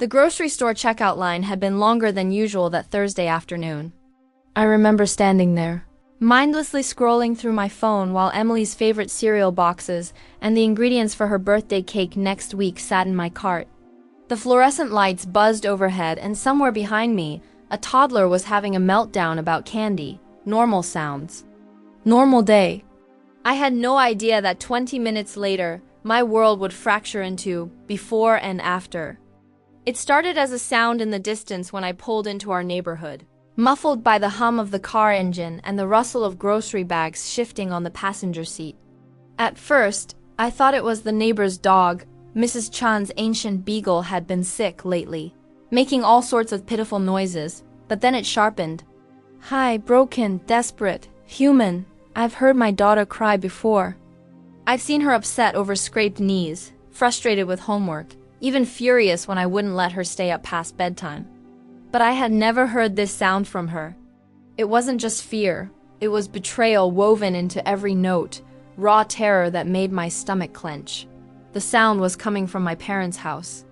The grocery store checkout line had been longer than usual that Thursday afternoon. I remember standing there, mindlessly scrolling through my phone while Emily's favorite cereal boxes and the ingredients for her birthday cake next week sat in my cart. The fluorescent lights buzzed overhead, and somewhere behind me, a toddler was having a meltdown about candy. Normal sounds. Normal day. I had no idea that 20 minutes later, my world would fracture into before and after. It started as a sound in the distance when I pulled into our neighborhood, muffled by the hum of the car engine and the rustle of grocery bags shifting on the passenger seat. At first, I thought it was the neighbor's dog. Mrs. Chan's ancient beagle had been sick lately, making all sorts of pitiful noises, but then it sharpened. Hi, broken, desperate, human. I've heard my daughter cry before. I've seen her upset over scraped knees, frustrated with homework, even furious when I wouldn't let her stay up past bedtime. But I had never heard this sound from her. It wasn't just fear, it was betrayal woven into every note, raw terror that made my stomach clench. The sound was coming from my parents' house.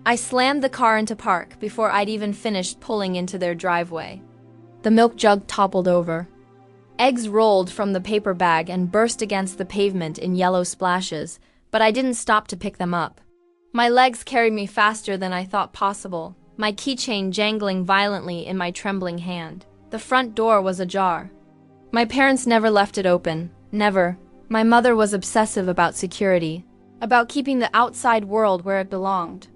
I slammed the car into park before I'd even finished pulling into their driveway. The milk jug toppled over. Eggs rolled from the paper bag and burst against the pavement in yellow splashes, but I didn't stop to pick them up. My legs carried me faster than I thought possible, my keychain jangling violently in my trembling hand. The front door was ajar. My parents never left it open, never. My mother was obsessive about security, about keeping the outside world where it belonged.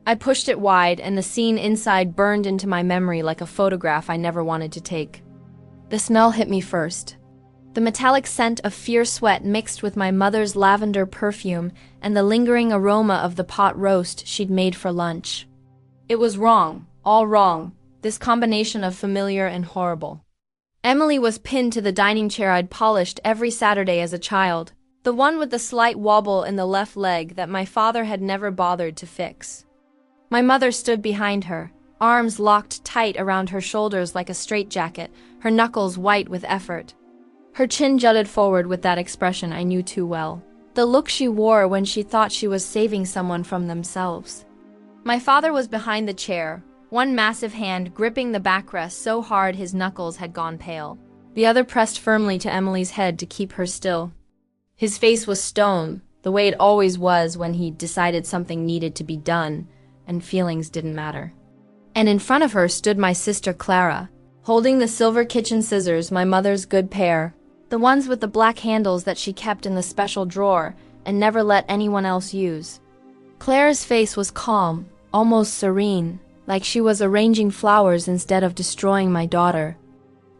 I pushed it wide, and the scene inside burned into my memory like a photograph I never wanted to take. The smell hit me first. The metallic scent of fierce sweat mixed with my mother's lavender perfume and the lingering aroma of the pot roast she'd made for lunch. It was wrong, all wrong, this combination of familiar and horrible. Emily was pinned to the dining chair I'd polished every Saturday as a child, the one with the slight wobble in the left leg that my father had never bothered to fix. My mother stood behind her, arms locked tight around her shoulders like a straitjacket, her knuckles white with effort. Her chin jutted forward with that expression I knew too well, the look she wore when she thought she was saving someone from themselves. My father was behind the chair, one massive hand gripping the backrest so hard his knuckles had gone pale, the other pressed firmly to Emily's head to keep her still. His face was stone, the way it always was when he decided something needed to be done, and feelings didn't matter. And in front of her stood my sister Clara, holding the silver kitchen scissors, my mother's good pair, the ones with the black handles that she kept in the special drawer and never let anyone else use. Clara's face was calm, almost serene, like she was arranging flowers instead of destroying my daughter.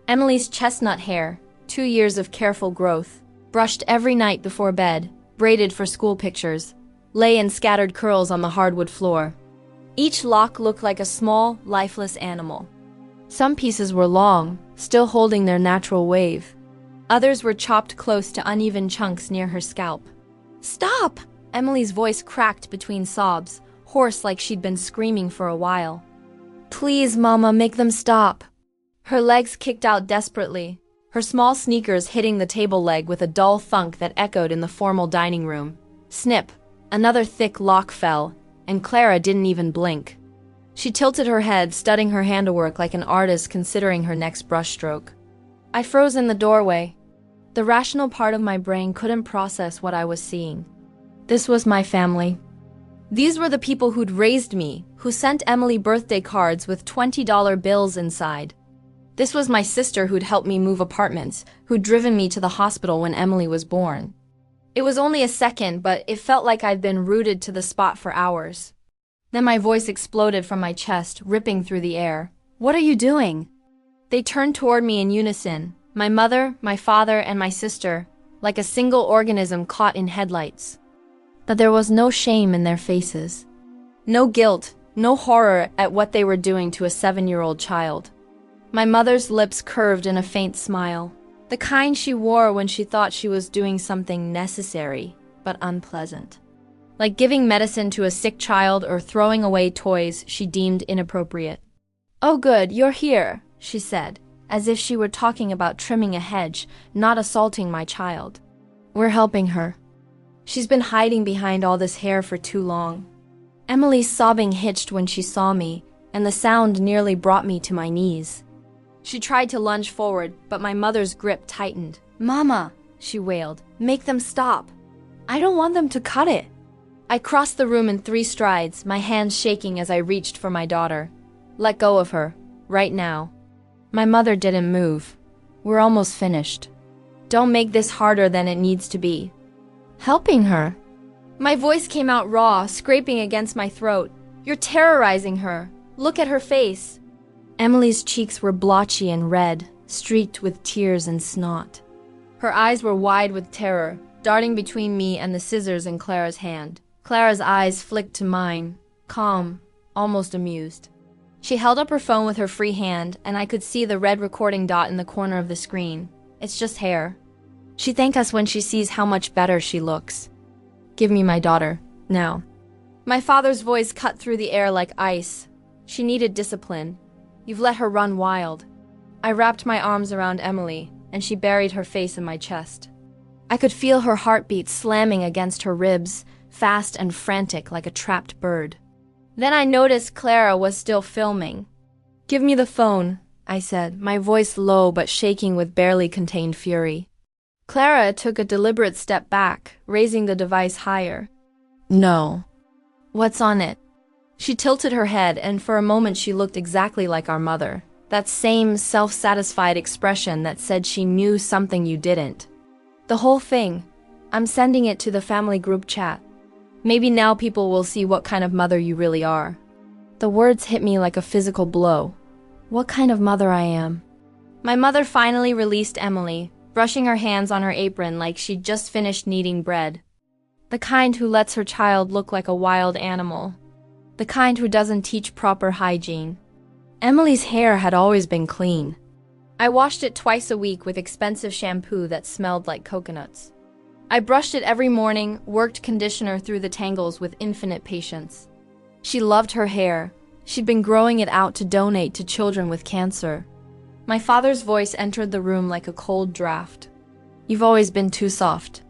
Emily's chestnut hair, 2 years of careful growth, brushed every night before bed, braided for school pictures, lay in scattered curls on the hardwood floor. Each lock looked like a small, lifeless animal. Some pieces were long, still holding their natural wave. Others were chopped close to uneven chunks near her scalp. "Stop!" Emily's voice cracked between sobs, hoarse like she'd been screaming for a while. "Please, Mama, make them stop." Her legs kicked out desperately, her small sneakers hitting the table leg with a dull thunk that echoed in the formal dining room. Snip! Another thick lock fell, and Clara didn't even blink. She tilted her head, studying her handiwork like an artist considering her next brushstroke. I froze in the doorway. The rational part of my brain couldn't process what I was seeing. This was my family. These were the people who'd raised me, who sent Emily birthday cards with $20 bills inside. This was my sister who'd helped me move apartments, who'd driven me to the hospital when Emily was born. It was only a second, but it felt like I'd been rooted to the spot for hours. Then my voice exploded from my chest, ripping through the air. "What are you doing?" They turned toward me in unison, my mother, my father, and my sister, like a single organism caught in headlights. But there was no shame in their faces. No guilt, no horror at what they were doing to a 7-year-old child. My mother's lips curved in a faint smile, the kind she wore when she thought she was doing something necessary, but unpleasant. Like giving medicine to a sick child or throwing away toys she deemed inappropriate. "Oh good, you're here," she said, as if she were talking about trimming a hedge, not assaulting my child. "We're helping her. She's been hiding behind all this hair for too long." Emily's sobbing hitched when she saw me, and the sound nearly brought me to my knees. She tried to lunge forward, but my mother's grip tightened. "Mama," she wailed, "make them stop. I don't want them to cut it." I crossed the room in 3 strides, my hands shaking as I reached for my daughter. "Let go of her, right now." My mother didn't move. "We're almost finished. Don't make this harder than it needs to be." "Helping her?" My voice came out raw, scraping against my throat. "You're terrorizing her. Look at her face." Emily's cheeks were blotchy and red, streaked with tears and snot. Her eyes were wide with terror, darting between me and the scissors in Clara's hand. Clara's eyes flicked to mine, calm, almost amused. She held up her phone with her free hand, and I could see the red recording dot in the corner of the screen. "It's just hair. She thanks us when she sees how much better she looks. Give me my daughter, now." My father's voice cut through the air like ice. "She needed discipline. You've let her run wild." I wrapped my arms around Emily, and she buried her face in my chest. I could feel her heartbeat slamming against her ribs, fast and frantic like a trapped bird. Then I noticed Clara was still filming. "Give me the phone," I said, my voice low but shaking with barely contained fury. Clara took a deliberate step back, raising the device higher. "No." "What's on it?" She tilted her head, and for a moment she looked exactly like our mother. That same self-satisfied expression that said she knew something you didn't. "The whole thing. I'm sending it to the family group chat. Maybe now people will see what kind of mother you really are." The words hit me like a physical blow. What kind of mother I am. My mother finally released Emily, brushing her hands on her apron like she'd just finished kneading bread. The kind who lets her child look like a wild animal. The kind who doesn't teach proper hygiene. Emily's hair had always been clean. I washed it twice a week with expensive shampoo that smelled like coconuts. I brushed it every morning, worked conditioner through the tangles with infinite patience. She loved her hair. She'd been growing it out to donate to children with cancer. My father's voice entered the room like a cold draft. "You've always been too soft.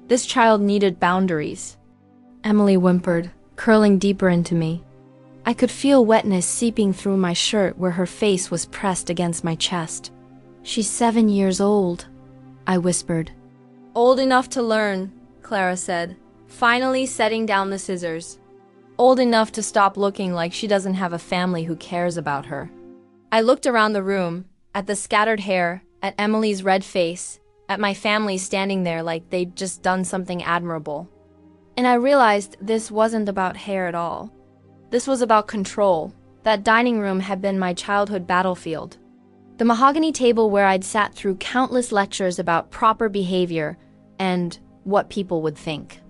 This child needed boundaries." Emily whimpered, curling deeper into me. I could feel wetness seeping through my shirt where her face was pressed against my chest. "She's 7 years old," I whispered. "Old enough to learn," Clara said, finally setting down the scissors. "Old enough to stop looking like she doesn't have a family who cares about her." I looked around the room, at the scattered hair, at Emily's red face, at my family standing there like they'd just done something admirable. And I realized this wasn't about hair at all. This was about control. That dining room had been my childhood battlefield. The mahogany table where I'd sat through countless lectures about proper behavior and what people would think.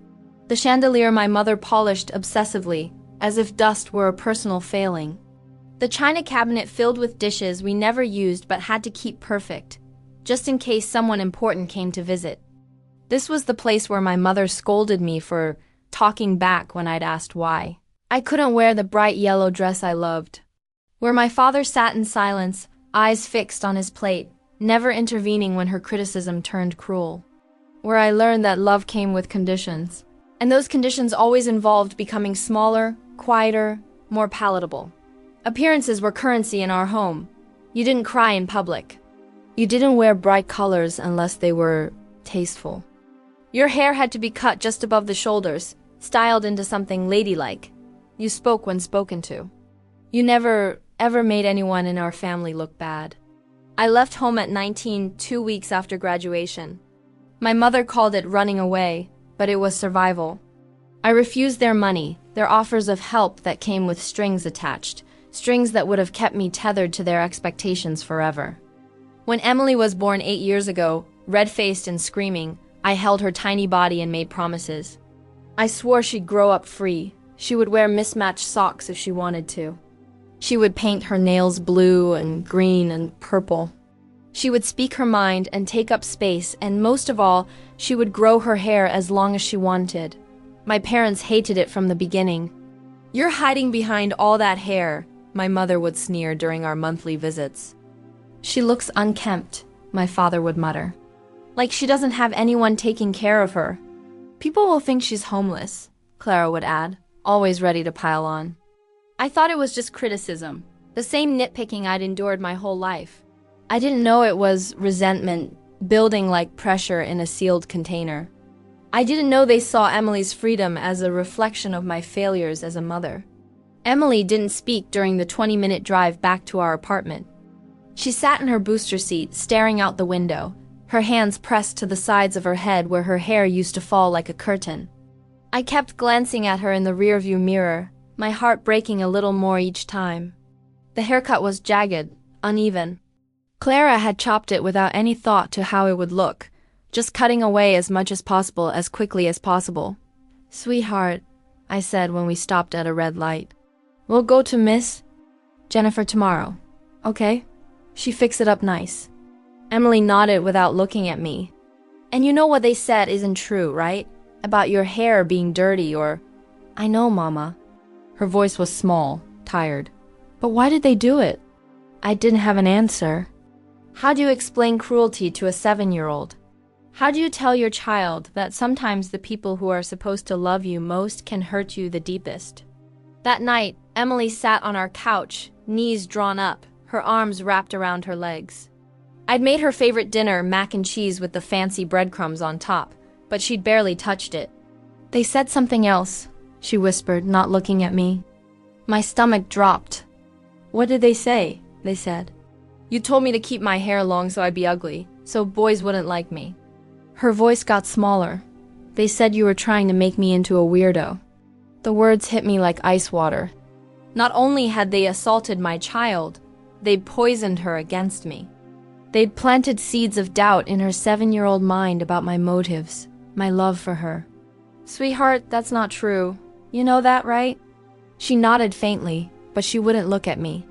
The chandelier my mother polished obsessively, as if dust were a personal failing. The china cabinet filled with dishes we never used but had to keep perfect, just in case someone important came to visit. This was the place where my mother scolded me for talking back when I'd asked why. I couldn't wear the bright yellow dress I loved. Where my father sat in silence, eyes fixed on his plate, never intervening when her criticism turned cruel. Where I learned that love came with conditions. And those conditions always involved becoming smaller, quieter, more palatable. Appearances were currency in our home. You didn't cry in public. You didn't wear bright colors unless they were tasteful. Your hair had to be cut just above the shoulders, styled into something ladylike. You spoke when spoken to. You never, ever made anyone in our family look bad. I left home at 19, 2 weeks after graduation. My mother called it running away, but it was survival. I refused their money, their offers of help that came with strings attached, strings that would have kept me tethered to their expectations forever. When Emily was born 8 years ago, red-faced and screaming, I held her tiny body and made promises. I swore she'd grow up free. She would wear mismatched socks if she wanted to. She would paint her nails blue and green and purple. She would speak her mind and take up space, and most of all, she would grow her hair as long as she wanted. My parents hated it from the beginning. "You're hiding behind all that hair," my mother would sneer during our monthly visits. "She looks unkempt," my father would mutter. "Like she doesn't have anyone taking care of her." "People will think she's homeless," Clara would add, always ready to pile on. I thought it was just criticism, the same nitpicking I'd endured my whole life. I didn't know it was resentment building like pressure in a sealed container. I didn't know they saw Emily's freedom as a reflection of my failures as a mother. Emily didn't speak during the 20-minute drive back to our apartment. She sat in her booster seat, staring out the window, her hands pressed to the sides of her head where her hair used to fall like a curtain. I kept glancing at her in the rearview mirror, my heart breaking a little more each time. The haircut was jagged, uneven. Clara had chopped it without any thought to how it would look, just cutting away as much as possible as quickly as possible. "Sweetheart," I said when we stopped at a red light. "We'll go to Miss Jennifer tomorrow, okay? She fixed it up nice." Emily nodded without looking at me. "And you know what they said isn't true, right? About your hair being dirty or—" "I know, Mama." Her voice was small, tired. "But why did they do it?" I didn't have an answer. How do you explain cruelty to a 7-year-old? How do you tell your child that sometimes the people who are supposed to love you most can hurt you the deepest? That night, Emily sat on our couch, knees drawn up, her arms wrapped around her legs. I'd made her favorite dinner, mac and cheese with the fancy breadcrumbs on top, but she'd barely touched it. "They said something else," she whispered, not looking at me. My stomach dropped. "What did they say?" they said. "You told me to keep my hair long so I'd be ugly, so boys wouldn't like me." Her voice got smaller. "They said you were trying to make me into a weirdo." The words hit me like ice water. Not only had they assaulted my child, they'd poisoned her against me. They'd planted seeds of doubt in her 7-year-old mind about my motives, my love for her. "Sweetheart, that's not true. You know that, right?" She nodded faintly, but she wouldn't look at me.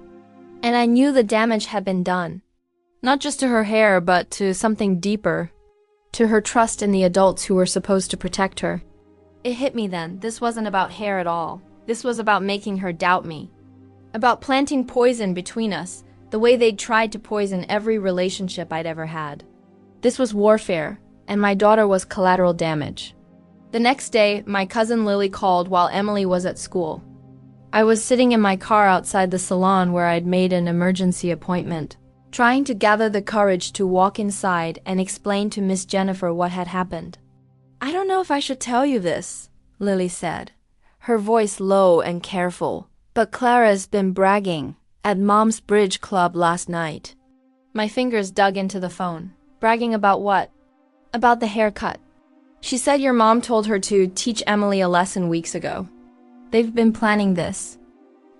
And I knew the damage had been done. Not just to her hair, but to something deeper. To her trust in the adults who were supposed to protect her. It hit me then. This wasn't about hair at all. This was about making her doubt me. About planting poison between us, the way they'd tried to poison every relationship I'd ever had. This was warfare, and my daughter was collateral damage. The next day, my cousin Lily called while Emily was at school. I was sitting in my car outside the salon where I'd made an emergency appointment, trying to gather the courage to walk inside and explain to Miss Jennifer what had happened. "I don't know if I should tell you this," Lily said, her voice low and careful, "but Clara's been bragging at Mom's Bridge Club last night." My fingers dug into the phone. "Bragging about what?" "About the haircut. She said your mom told her to teach Emily a lesson weeks ago. They've been planning this."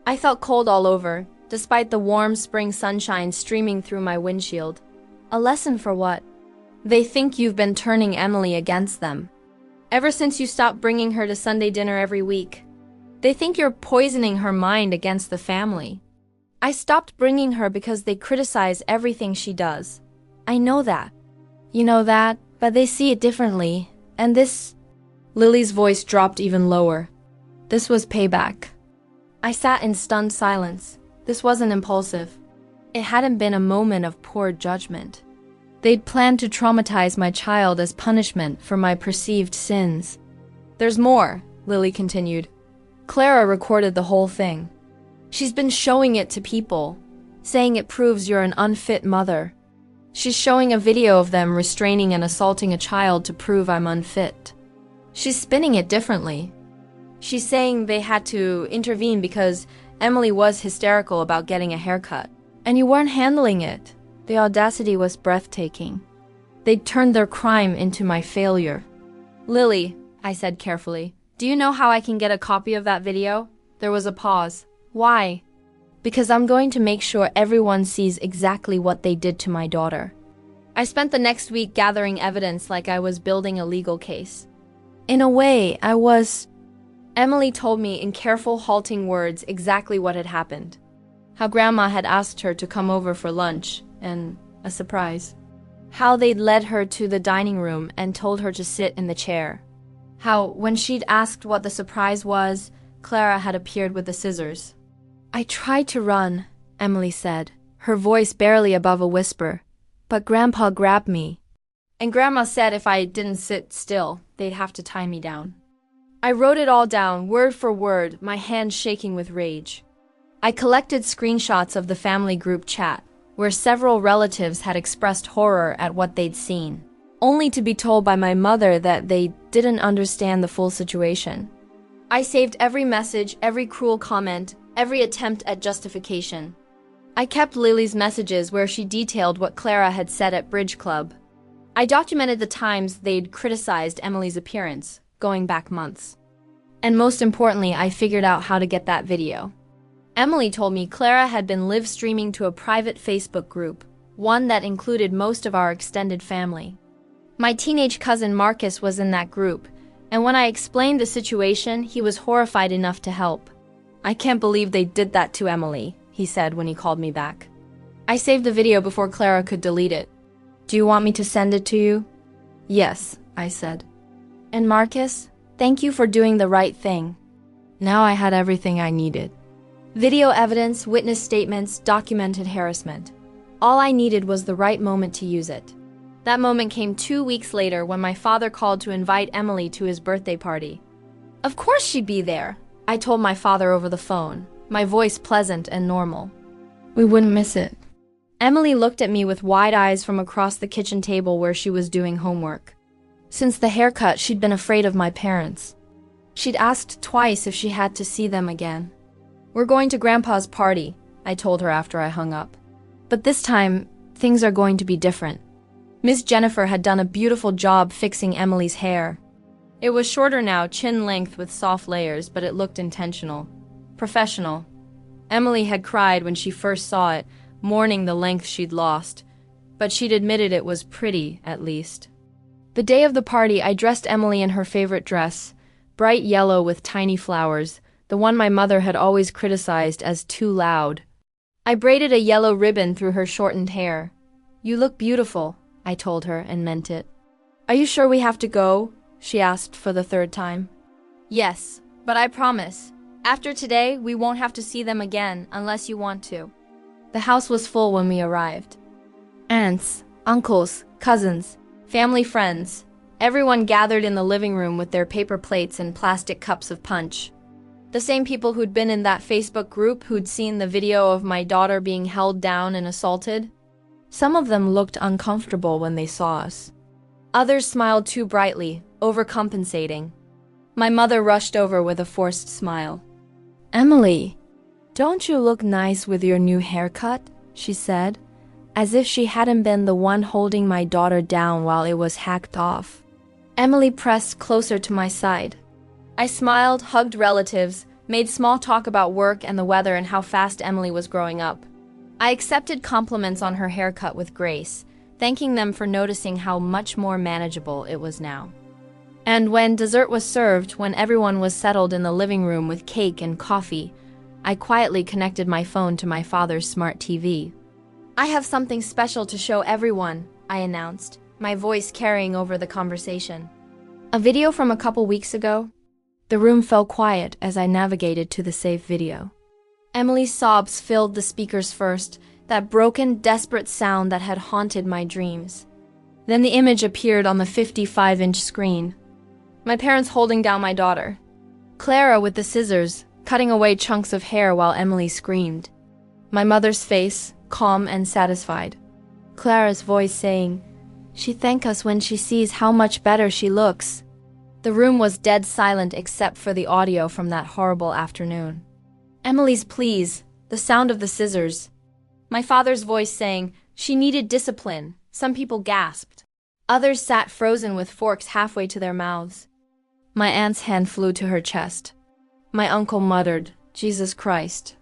I felt cold all over, despite the warm spring sunshine streaming through my windshield. "A lesson for what?" "They think you've been turning Emily against them. Ever since you stopped bringing her to Sunday dinner every week. They think you're poisoning her mind against the family. I stopped bringing her because they criticize everything she does. I know that." "You know that, but they see it differently, and this—" Lily's voice dropped even lower. "This was payback." I sat in stunned silence. This wasn't impulsive. It hadn't been a moment of poor judgment. They'd planned to traumatize my child as punishment for my perceived sins. "There's more," Lily continued. "Clara recorded the whole thing. She's been showing it to people, saying it proves you're an unfit mother. She's showing a video of them restraining and assaulting a child to prove I'm unfit. She's spinning it differently. She's saying they had to intervene because Emily was hysterical about getting a haircut, and you weren't handling it." The audacity was breathtaking. They'd turned their crime into my failure. "Lily," I said carefully, "do you know how I can get a copy of that video?" There was a pause. "Why?" "Because I'm going to make sure everyone sees exactly what they did to my daughter." I spent the next week gathering evidence like I was building a legal case. In a way, I was... Emily told me in careful, halting words exactly what had happened. How Grandma had asked her to come over for lunch, and a surprise. How they'd led her to the dining room and told her to sit in the chair. How, when she'd asked what the surprise was, Clara had appeared with the scissors. "I tried to run," Emily said, her voice barely above a whisper, "but Grandpa grabbed me. And Grandma said if I didn't sit still, they'd have to tie me down." I wrote it all down, word for word, my hands shaking with rage. I collected screenshots of the family group chat, where several relatives had expressed horror at what they'd seen, only to be told by my mother that they didn't understand the full situation. I saved every message, every cruel comment, every attempt at justification. I kept Lily's messages where she detailed what Clara had said at Bridge Club. I documented the times they'd criticized Emily's appearance, going back months. And most importantly, I figured out how to get that video. Emily told me Clara had been live streaming to a private Facebook group, one that included most of our extended family. My teenage cousin Marcus was in that group, and when I explained the situation, he was horrified enough to help. "I can't believe they did that to Emily," he said when he called me back. I saved the video before Clara could delete it. "Do you want me to send it to you?" "Yes," I said. "And Marcus, thank you for doing the right thing." Now I had everything I needed. Video evidence, witness statements, documented harassment. All I needed was the right moment to use it. That moment came 2 weeks later when my father called to invite Emily to his birthday party. Of course she'd be there, I told my father over the phone, my voice pleasant and normal. "We wouldn't miss it." Emily looked at me with wide eyes from across the kitchen table where she was doing homework. Since the haircut, she'd been afraid of my parents. She'd asked twice if she had to see them again. "We're going to Grandpa's party," I told her after I hung up. "But this time, things are going to be different." Miss Jennifer had done a beautiful job fixing Emily's hair. It was shorter now, chin length with soft layers, but it looked intentional. Professional. Emily had cried when she first saw it, mourning the length she'd lost. But she'd admitted it was pretty, at least. The day of the party, I dressed Emily in her favorite dress, bright yellow with tiny flowers, the one my mother had always criticized as too loud. I braided a yellow ribbon through her shortened hair. "You look beautiful," I told her, and meant it. "Are you sure we have to go?" she asked for the third time. "Yes, but I promise. After today, we won't have to see them again unless you want to." The house was full when we arrived. Aunts, uncles, cousins, family friends, everyone gathered in the living room with their paper plates and plastic cups of punch. The same people who'd been in that Facebook group who'd seen the video of my daughter being held down and assaulted. Some of them looked uncomfortable when they saw us. Others smiled too brightly, overcompensating. My mother rushed over with a forced smile. "Emily, don't you look nice with your new haircut?" she said, as if she hadn't been the one holding my daughter down while it was hacked off. Emily pressed closer to my side. I smiled, hugged relatives, made small talk about work and the weather and how fast Emily was growing up. I accepted compliments on her haircut with grace, thanking them for noticing how much more manageable it was now. And when dessert was served, when everyone was settled in the living room with cake and coffee, I quietly connected my phone to my father's smart TV. "I have something special to show everyone," I announced, my voice carrying over the conversation. "A video from a couple weeks ago?" The room fell quiet as I navigated to the saved video. Emily's sobs filled the speakers first, that broken, desperate sound that had haunted my dreams. Then the image appeared on the 55-inch screen. My parents holding down my daughter. Clara with the scissors, cutting away chunks of hair while Emily screamed. My mother's face, calm and satisfied. Clara's voice saying, "She thank us when she sees how much better she looks." The room was dead silent except for the audio from that horrible afternoon. Emily's pleas, the sound of the scissors. My father's voice saying, "She needed discipline." Some people gasped. Others sat frozen with forks halfway to their mouths. My aunt's hand flew to her chest. My uncle muttered, "Jesus Christ."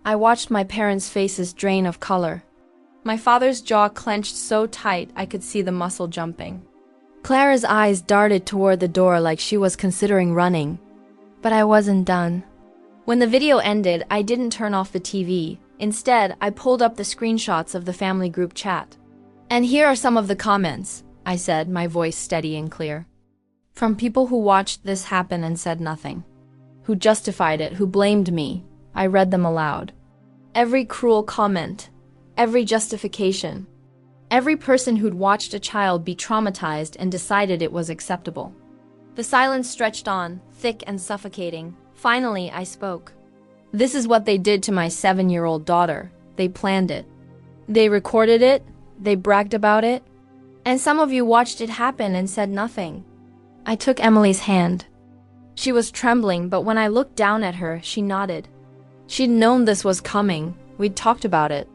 I watched my parents' faces drain of color. My father's jaw clenched so tight I could see the muscle jumping. Clara's eyes darted toward the door like she was considering running. But I wasn't done. When the video ended, I didn't turn off the TV. Instead, I pulled up the screenshots of the family group chat. "And here are some of the comments," I said, my voice steady and clear. From people who watched this happen and said nothing. Who justified it, who blamed me. I read them aloud. Every cruel comment. Every justification. Every person who'd watched a child be traumatized and decided it was acceptable. The silence stretched on, thick and suffocating. Finally, I spoke. This is what they did to my 7-year-old daughter. They planned it. They recorded it, they bragged about it, and some of you watched it happen and said nothing. I took Emily's hand. She was trembling, but when I looked down at her, she nodded. She'd known this was coming. We'd talked about it.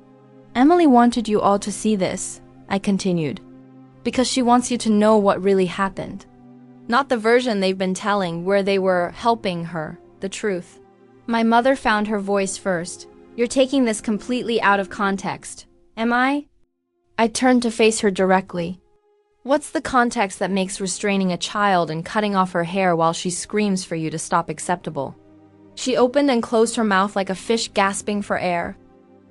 Emily wanted you all to see this, I continued, because she wants you to know what really happened. Not the version they've been telling where they were helping her, the truth. My mother found her voice first. You're taking this completely out of context. Am I? I turned to face her directly. What's the context that makes restraining a child and cutting off her hair while she screams for you to stop acceptable? She opened and closed her mouth like a fish gasping for air.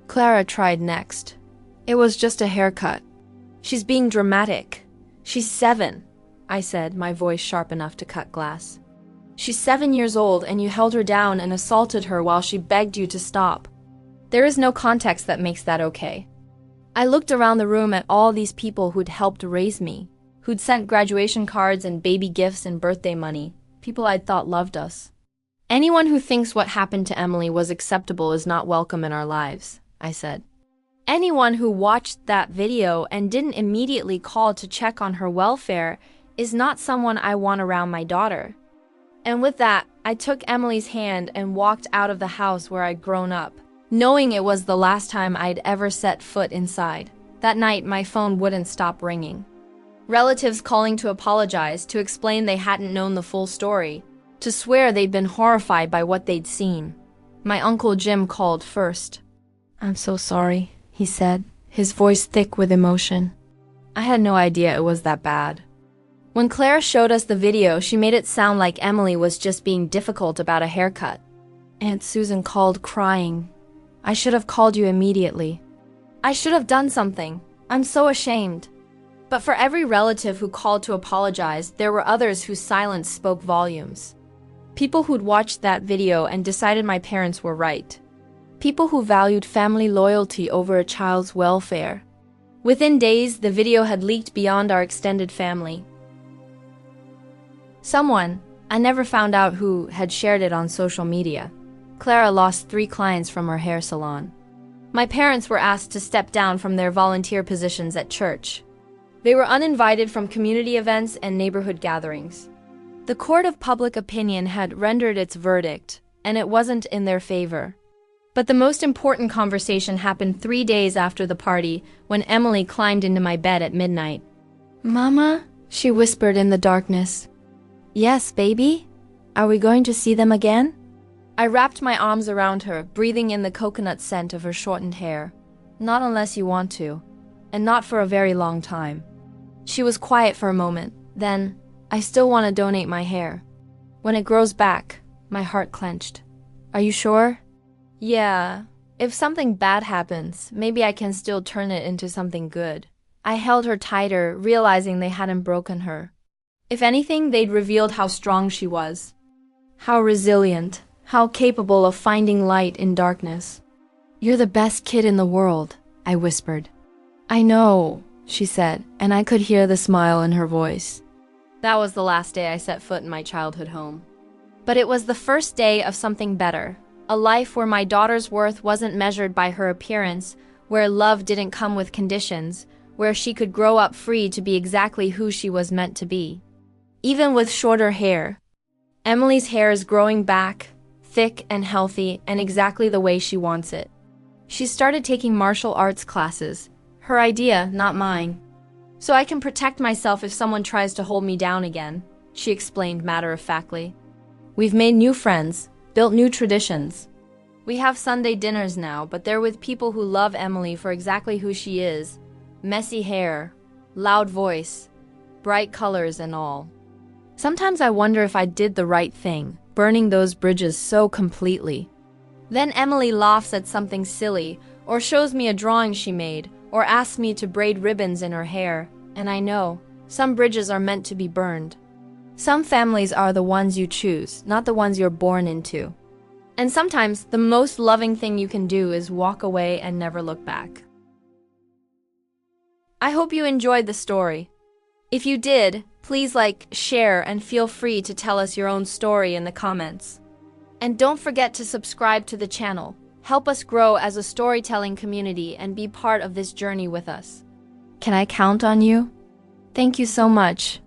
Clara tried next. It was just a haircut. She's being dramatic. She's 7, I said, my voice sharp enough to cut glass. She's 7 years old and you held her down and assaulted her while she begged you to stop. There is no context that makes that okay. I looked around the room at all these people who'd helped raise me, who'd sent graduation cards and baby gifts and birthday money, people I'd thought loved us. Anyone who thinks what happened to Emily was acceptable is not welcome in our lives, I said. Anyone who watched that video and didn't immediately call to check on her welfare is not someone I want around my daughter. And with that, I took Emily's hand and walked out of the house where I'd grown up, knowing it was the last time I'd ever set foot inside. That night, my phone wouldn't stop ringing. Relatives calling to apologize, to explain they hadn't known the full story, to swear they'd been horrified by what they'd seen. My Uncle Jim called first. I'm so sorry, he said, his voice thick with emotion. I had no idea it was that bad. When Clara showed us the video, she made it sound like Emily was just being difficult about a haircut. Aunt Susan called crying. I should have called you immediately. I should have done something. I'm so ashamed. But for every relative who called to apologize, there were others whose silence spoke volumes. People who'd watched that video and decided my parents were right. People who valued family loyalty over a child's welfare. Within days, the video had leaked beyond our extended family. Someone, I never found out who, had shared it on social media. Clara lost 3 clients from her hair salon. My parents were asked to step down from their volunteer positions at church. They were uninvited from community events and neighborhood gatherings. The court of public opinion had rendered its verdict, and it wasn't in their favor. But the most important conversation happened 3 days after the party, when Emily climbed into my bed at midnight. Mama, she whispered in the darkness. Yes, baby? Are we going to see them again? I wrapped my arms around her, breathing in the coconut scent of her shortened hair. Not unless you want to, and not for a very long time. She was quiet for a moment, then, I still want to donate my hair. When it grows back, my heart clenched. Are you sure? Yeah, if something bad happens, maybe I can still turn it into something good. I held her tighter, realizing they hadn't broken her. If anything, they'd revealed how strong she was. How resilient, how capable of finding light in darkness. You're the best kid in the world, I whispered. I know, she said, and I could hear the smile in her voice. That was the last day I set foot in my childhood home. But it was the first day of something better, a life where my daughter's worth wasn't measured by her appearance, where love didn't come with conditions, where she could grow up free to be exactly who she was meant to be. Even with shorter hair. Emily's hair is growing back, thick and healthy, and exactly the way she wants it. She started taking martial arts classes. Her idea, not mine. So I can protect myself if someone tries to hold me down again, she explained matter-of-factly. We've made new friends, built new traditions. We have Sunday dinners now, but they're with people who love Emily for exactly who she is. Messy hair, loud voice, bright colors and all. Sometimes I wonder if I did the right thing, burning those bridges so completely. Then Emily laughs at something silly, or shows me a drawing she made, or asks me to braid ribbons in her hair, and I know, some bridges are meant to be burned. Some families are the ones you choose, not the ones you're born into. And sometimes, the most loving thing you can do is walk away and never look back. I hope you enjoyed the story. If you did, please like, share, and feel free to tell us your own story in the comments. And don't forget to subscribe to the channel. Help us grow as a storytelling community and be part of this journey with us. Can I count on you? Thank you so much.